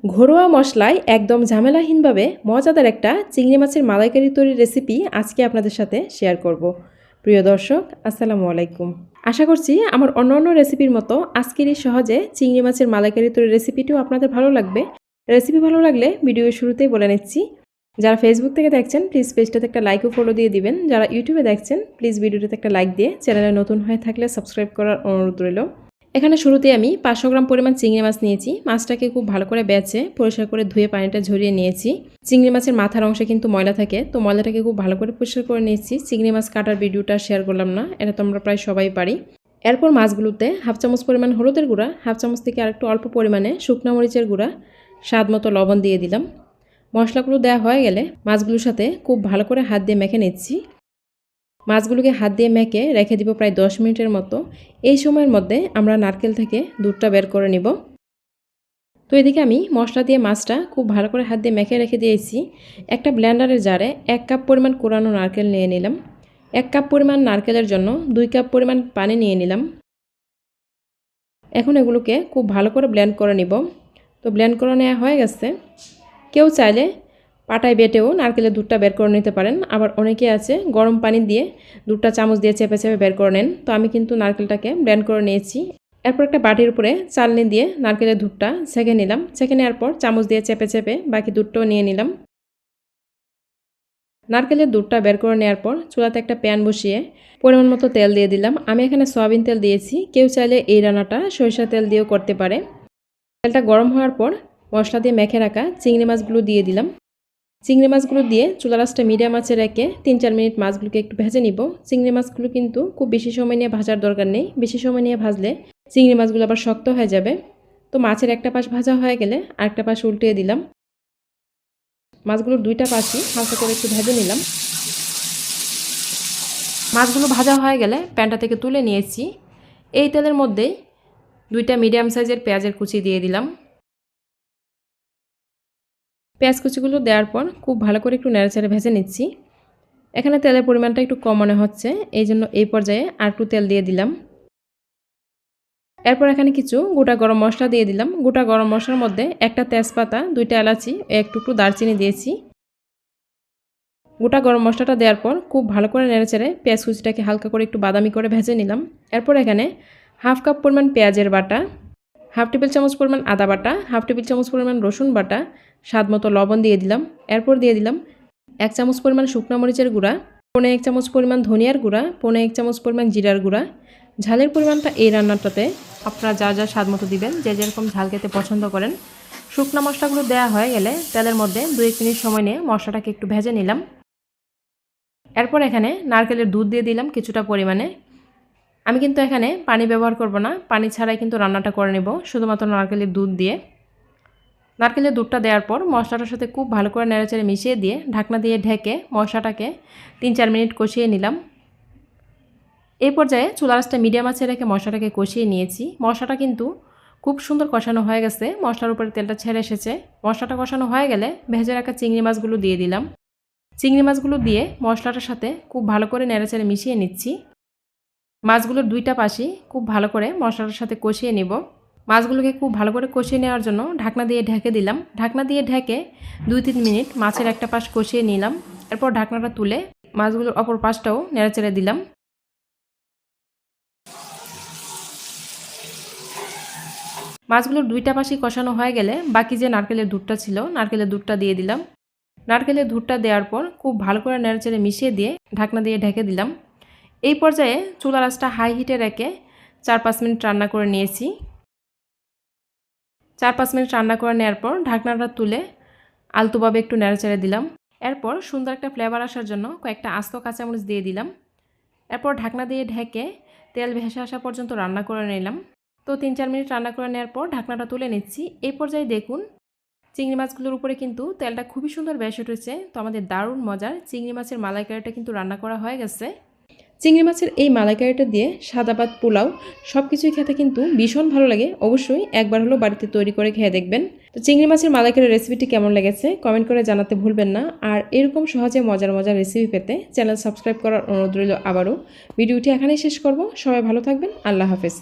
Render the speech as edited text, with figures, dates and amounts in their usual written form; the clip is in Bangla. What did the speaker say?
ঘরোয়া মশলায় একদম ঝামেলাহীনভাবে মজাদার একটা চিংড়ি মাছের মালাইকারি তৈরির রেসিপি আজকে আপনাদের সাথে শেয়ার করব। প্রিয় দর্শক, আসসালামু আলাইকুম। আশা করছি আমার অন্যান্য রেসিপির মতো আজকের এই সহজে চিংড়ি মাছের মালাইকারি তৈরির রেসিপিটিও আপনাদের ভালো লাগবে। রেসিপি ভালো লাগলে ভিডিওর শুরুতেই বলে নিচ্ছি, যারা ফেসবুক থেকে দেখছেন প্লিজ পেজটাতে একটা লাইক ও ফলো দিয়ে দিবেন। যারা ইউটিউবে দেখছেন প্লিজ ভিডিওটাতে একটা লাইক দিয়ে চ্যানেলে নতুন হয়ে থাকলে সাবস্ক্রাইব করার অনুরোধ রইল। এখানে শুরুতে আমি 500 গ্রাম পরিমাণ চিংড়ি মাছ নিয়েছি। মাছটাকে খুব ভালো করে বেছে পরিষ্কার করে ধুয়ে পানিটা ঝরিয়ে নিয়েছি। চিংড়ি মাছের মাথার অংশে কিন্তু ময়লা থাকে, তো ময়লাটাকে খুব ভালো করে পরিষ্কার করে নিয়েছি। চিংড়ি মাছ কাটার ভিডিওটা শেয়ার করলাম না, এটা তো আমরা প্রায় সবাই পারি। এরপর মাছগুলোতে হাফ চামচ পরিমাণ হলুদের গুঁড়া, হাফ চামচ থেকে আরেকটু অল্প পরিমাণে শুকনো মরিচের গুঁড়া, স্বাদ মতো লবণ দিয়ে দিলাম। মশলাগুলো দেওয়া হয়ে গেলে মাছগুলোর সাথে খুব ভালো করে হাত দিয়ে মেখে নিচ্ছি। মাছগুলোকে হাত দিয়ে মেখে রেখে দিব প্রায় 10 মিনিটের মতো। এই সময়ের মধ্যে আমরা নারকেল থেকে দুধটা বের করে নিব। তো এদিকে আমি মশলা দিয়ে মাছটা খুব ভালো করে হাত দিয়ে মেখে রেখে দিয়েছি। একটা ব্লেন্ডারের জারে 1 কাপ পরিমাণ কোরানো নারকেল নিয়ে নিলাম। 1 কাপ পরিমাণ নারকেলের জন্য 2 কাপ পরিমাণ পানি নিয়ে নিলাম। এখন এগুলোকে খুব ভালো করে ব্লেন্ড করে নিব। তো ব্লেন্ড করে নেওয়া হয়ে গেছে। কেউ চাইলে পাটায় বেটেও নারকেলের দুধটা বের করে নিতে পারেন, আবার অনেকে আছে গরম পানি দিয়ে দুধটা চামচ দিয়ে চেপে চেপে বের করে নেন। তো আমি কিন্তু নারকেলটাকে ব্লেন্ড করে নিয়েছি। এরপর একটা বাটির উপরে চালনি দিয়ে নারকেলের দুধটা ছেঁকে নিলাম। ছেঁকে নেওয়ার পর চামচ দিয়ে চেপে চেপে বাকি দুধটাও নিয়ে নিলাম। নারকেলের দুধটা বের করে নেওয়ার পর চুলাতে একটা প্যান বসিয়ে পরিমাণ মতো তেল দিয়ে দিলাম। আমি এখানে সয়াবিন তেল দিয়েছি, কেউ চাইলে এই রান্নাটা সরিষা তেল দিয়েও করতে পারে। তেলটা গরম হওয়ার পর মশলা দিয়ে মেখে রাখা চিংড়ি মাছগুলো দিয়ে দিলাম। চিংড়ি মাছগুলো দিয়ে চুলা রাসটা মিডিয়াম আঁচে রেখে 3-4 মিনিট মাছগুলোকে একটু ভেজে নিব। চিংড়ি মাছগুলো কিন্তু খুব বেশি সময় নিয়ে ভাজার দরকার নেই, বেশি সময় নিয়ে ভাজলে চিংড়ি মাছগুলো আবার শক্ত হয়ে যাবে। তো মাছের একটা পাশ ভাজা হয়ে গেলে আরেকটা পাশ উল্টিয়ে দিলাম। মাছগুলোর দুইটা পাশই হালকা করে একটু ভেজে নিলাম। মাছগুলো ভাজা হয়ে গেলে প্যানটা থেকে তুলে নিয়েছি। এই তেলের মধ্যেই 2টা মিডিয়াম সাইজের পেঁয়াজের কুচি দিয়ে দিলাম। পেঁয়াজ কুচিগুলো দেওয়ার পর খুব ভালো করে একটু নেড়েচেড়ে ভেজে নিচ্ছি। এখানে তেলের পরিমাণটা একটু কম মনে হচ্ছে, এই জন্য এই পর্যায়ে আর একটু তেল দিয়ে দিলাম। এরপর এখানে কিছু গোটা গরম মশলা দিয়ে দিলাম। গোটা গরম মশলার মধ্যে একটা তেজপাতা, 2টা এলাচি, এক টুকরো দারচিনি দিয়েছি। গোটা গরম মশলাটা দেওয়ার পর খুব ভালো করে নেড়েচেড়ে পেঁয়াজ কুচিটাকে হালকা করে একটু বাদামি করে ভেজে নিলাম। এরপর এখানে হাফ কাপ পরিমাণ পেঁয়াজের বাটা, হাফ টেবিল চামচ পরিমাণ আদা বাটা, হাফ টেবিল চামচ পরিমাণ রসুন বাটা, স্বাদ মতো লবণ দিয়ে দিলাম। এরপর দিয়ে দিলাম 1 চামচ পরিমাণ শুকনো মরিচের গুঁড়া, 1.5 চামচ পরিমাণ ধনিয়ার গুঁড়া, 1.5 চামচ পরিমাণ জিরার গুঁড়া। ঝালের পরিমাণটা এই রান্নাটাতে আপনারা যা যা স্বাদ মতো দিবেন, যে যেরকম ঝাল খেতে পছন্দ করেন। শুকনো মশলাগুলো দেওয়া হয়ে গেলে তেলের মধ্যে 2-1 মিনিট সময় নিয়ে মশলাটাকে একটু ভেজে নিলাম। এরপর এখানে নারকেলের দুধ দিয়ে দিলাম কিছুটা পরিমাণে। আমি কিন্তু এখানে পানি ব্যবহার করব না, পানি ছাড়াই কিন্তু রান্নাটা করে নেব শুধুমাত্র নারকেলের দুধ দিয়ে। নারকেলের দুধটা দেওয়ার পর মশলাটার সাথে খুব ভালো করে নেড়েচেড়ে মিশিয়ে দিয়ে ঢাকনা দিয়ে ঢেকে মশলাটাকে 3-4 মিনিট কষিয়ে নিলাম। এই পর্যায়ে চুলা আঁচটা মিডিয়াম আঁচে রেখে মশলাটাকে কষিয়ে নিয়েছি। মশলাটা কিন্তু খুব সুন্দর কষানো হয়ে গেছে, মশলার উপরে তেলটা ছেড়ে এসেছে। মশলাটা কষানো হয়ে গেলে ভেজে রাখা চিংড়ি মাছগুলো দিয়ে দিলাম। চিংড়ি মাছগুলো দিয়ে মশলাটার সাথে খুব ভালো করে নেড়েচেড়ে মিশিয়ে নিচ্ছি। মাছগুলোর 2টা পাশই খুব ভালো করে মশলাটার সাথে কষিয়ে নেব। মাছগুলোকে খুব ভালো করে কষিয়ে নেওয়ার জন্য ঢাকনা দিয়ে ঢেকে দিলাম। ঢাকনা দিয়ে ঢেকে 2-3 মিনিট মাছের একটা পাশ কষিয়ে নিলাম। এরপর ঢাকনাটা তুলে মাছগুলোর অপর পাশটাও নেড়েচেড়ে দিলাম। মাছগুলোর 2টা পাশই কষানো হয়ে গেলে বাকি যে নারকেলের দুধটা ছিল, নারকেলের দুধটা দিয়ে দিলাম। নারকেলের দুধটা দেওয়ার পর খুব ভালো করে নেড়েচেড়ে মিশিয়ে দিয়ে ঢাকনা দিয়ে ঢেকে দিলাম। এই পর্যায়ে চুলার আঁচটা হাই হিটে রেখে 4-5 মিনিট রান্না করে নিয়েছি। 4-5 মিনিট রান্না করে নেওয়ার পর ঢাকনাটা তুলে আলতোভাবে একটু নেড়েচেড়ে দিলাম। এরপর সুন্দর একটা ফ্লেভার আসার জন্য কয়েকটা আস্ত কাঁচামরিচ দিয়ে দিলাম। এরপর ঢাকনা দিয়ে ঢেকে তেল ভেসে আসা পর্যন্ত রান্না করে নিলাম। তো 3-4 মিনিট রান্না করে নেওয়ার পর ঢাকনাটা তুলে নিচ্ছি। এই পর্যায়ে দেখুন চিংড়ি মাছগুলোর উপরে কিন্তু তেলটা খুবই সুন্দর বেশ উঠেছে। তো আমাদের দারুণ মজার চিংড়ি মাছের মালাইকারিটা কিন্তু রান্না করা হয়ে গেছে। চিংড়ি মাছের এই মালাইকারিটা দিয়ে সাদা ভাত, পোলাও সব কিছুই খেতে কিন্তু ভীষণ ভালো লাগে। অবশ্যই একবার হলেও বাড়িতে তৈরি করে খেয়ে দেখবেন। তো চিংড়ি মাছের মালাইকারির রেসিপিটি কেমন লেগেছে কমেন্ট করে জানাতে ভুলবেন না। আর এরকম সহজে মজার মজার রেসিপি পেতে চ্যানেল সাবস্ক্রাইব করার অনুরোধ রইল। আবারও ভিডিওটি এখানেই শেষ করব। সবাই ভালো থাকবেন। আল্লাহ হাফেজ।